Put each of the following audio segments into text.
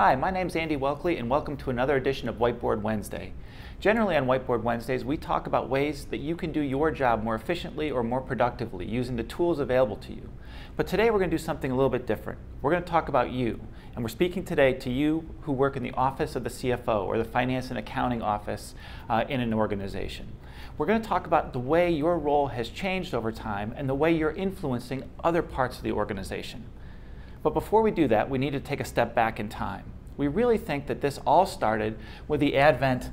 Hi, my name's Andy Welkley and welcome to another edition of Whiteboard Wednesday. Generally on Whiteboard Wednesdays, we talk about ways that you can do your job more efficiently or more productively using the tools available to you. But today we're going to do something a little bit different. We're going to talk about you, and we're speaking today to you who work in the office of the CFO or the finance and accounting office in an organization. We're going to talk about the way your role has changed over time and the way you're influencing other parts of the organization. But before we do that, we need to take a step back in time. We really think that this all started with the advent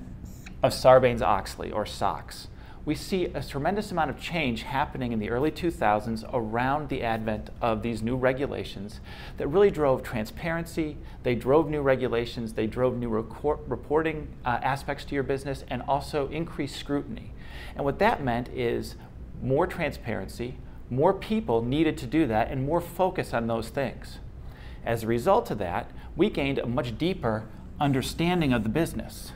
of Sarbanes-Oxley, or SOX. We see a tremendous amount of change happening in the early 2000s around the advent of these new regulations that really drove transparency, they drove new regulations, they drove new reporting aspects to your business, and also increased scrutiny. And what that meant is more transparency, more people needed to do that, and more focus on those things. As a result of that, we gained a much deeper understanding of the business.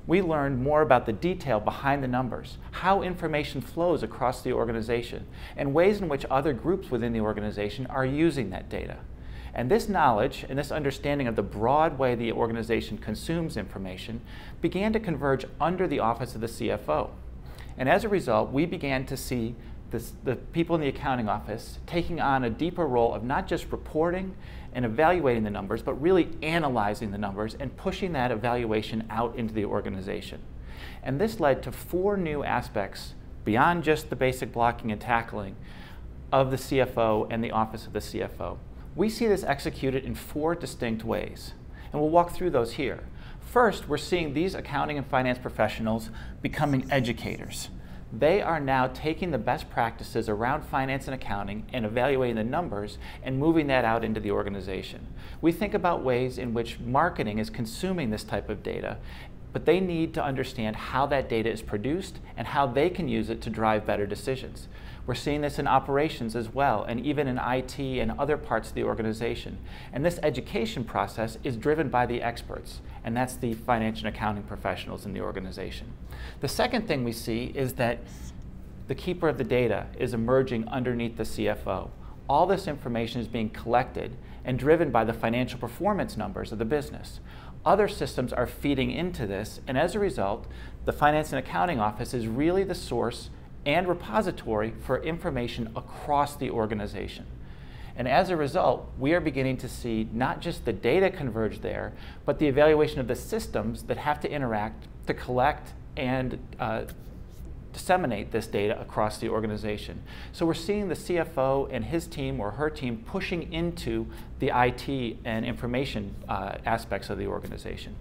We learned more about the detail behind the numbers, how information flows across the organization, and ways in which other groups within the organization are using that data. And this knowledge and this understanding of the broad way the organization consumes information began to converge under the office of the CFO. And as a result, we began to see the people in the accounting office taking on a deeper role of not just reporting and evaluating the numbers, but really analyzing the numbers and pushing that evaluation out into the organization. And this led to 4 new aspects beyond just the basic blocking and tackling of the CFO and the office of the CFO. We see this executed in 4 distinct ways, and we'll walk through those here. First, we're seeing these accounting and finance professionals becoming educators. They are now taking the best practices around finance and accounting and evaluating the numbers and moving that out into the organization. We think about ways in which marketing is consuming this type of data, but they need to understand how that data is produced and how they can use it to drive better decisions. We're seeing this in operations as well, and even in IT and other parts of the organization. And this education process is driven by the experts, and that's the finance and accounting professionals in the organization. The second thing we see is that the keeper of the data is emerging underneath the CFO. All this information is being collected and driven by the financial performance numbers of the business. Other systems are feeding into this, and as a result, the finance and accounting office is really the source and repository for information across the organization. And as a result, we are beginning to see not just the data converge there, but the evaluation of the systems that have to interact to collect and disseminate this data across the organization. So we're seeing the CFO and his team or her team pushing into the IT and information aspects of the organization.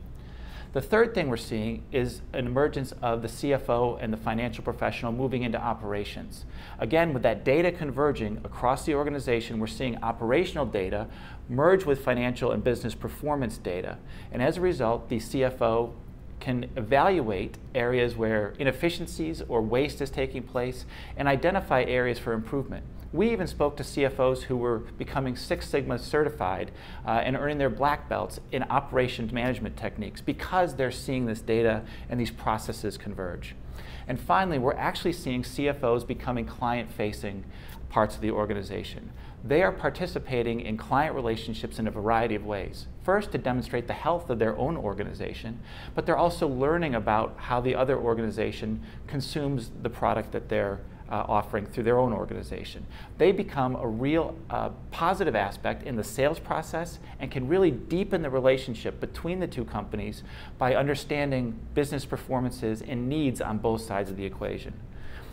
The third thing we're seeing is an emergence of the CFO and the financial professional moving into operations. Again, with that data converging across the organization, we're seeing operational data merge with financial and business performance data. And as a result, the CFO can evaluate areas where inefficiencies or waste is taking place and identify areas for improvement. We even spoke to CFOs who were becoming Six Sigma certified and earning their black belts in operations management techniques because they're seeing this data and these processes converge. And finally, we're actually seeing CFOs becoming client-facing parts of the organization. They are participating in client relationships in a variety of ways. First, to demonstrate the health of their own organization, but they're also learning about how the other organization consumes the product that they're offering through their own organization. They become a real positive aspect in the sales process and can really deepen the relationship between the two companies by understanding business performances and needs on both sides of the equation.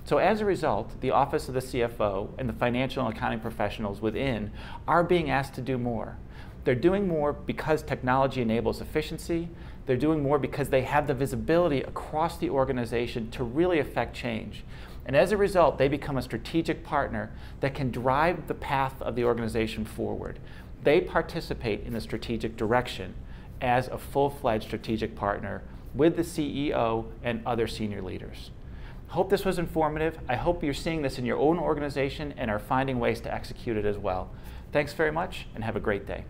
So as a result, the office of the CFO and the financial and accounting professionals within are being asked to do more. They're doing more because technology enables efficiency. They're doing more because they have the visibility across the organization to really affect change. And as a result, they become a strategic partner that can drive the path of the organization forward. They participate in the strategic direction as a full-fledged strategic partner with the CEO and other senior leaders. I hope this was informative. I hope you're seeing this in your own organization and are finding ways to execute it as well. Thanks very much and have a great day.